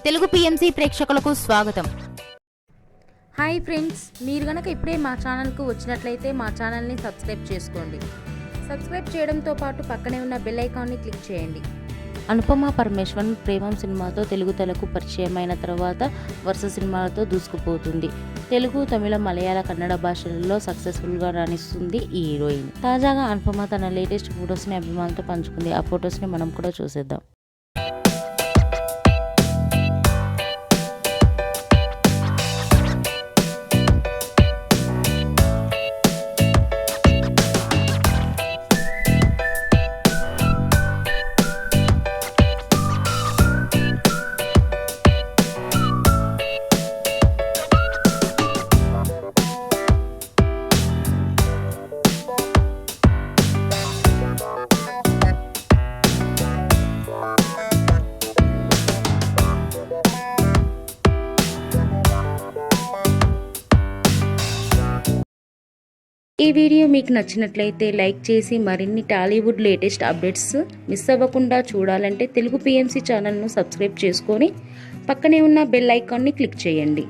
Telugu PMC ప్రేక్షకులకు స్వాగతం. Hi friends, మీరు గనక ఇప్పుడే మా ఛానల్కు వచ్చినట్లయితే మా ఛానల్ని సబ్స్క్రైబ్ చేసుకోండి. సబ్స్క్రైబ్ చేయడంతో పాటు పక్కనే ఉన్న బెల్ ఐకాన్ని క్లిక్ చేయండి. అనుపమ పరమేశ్వరన్ ప్రేమం సినిమాతో తెలుగు తెలకు పరిచయమైన తర్వాత వరుస సినిమాలతో దూసుకుపోతుంది. తెలుగు, తమిళ, మలయాళ, కన్నడ భాషలలో సక్సెస్ఫుల్గా రాణిస్తుంది ఈ హీరోయిన్. తాజాగా అనుపమ తన లేటెస్ట్ ఫొటోస్ని అభిమానులతో పంచుకుంది. ఆ ఫొటోస్ని మనం కూడా చూసేద్దాం. ఈ వీడియో మీకు నచ్చినట్లయితే లైక్ చేసి మరిన్ని టాలీవుడ్ లేటెస్ట్ అప్డేట్స్ మిస్ అవ్వకుండా చూడాలంటే తెలుగు పిఎంసి ఛానల్ను సబ్స్క్రైబ్ చేసుకొని పక్కనే ఉన్న బెల్ ఐకాన్ని క్లిక్ చేయండి.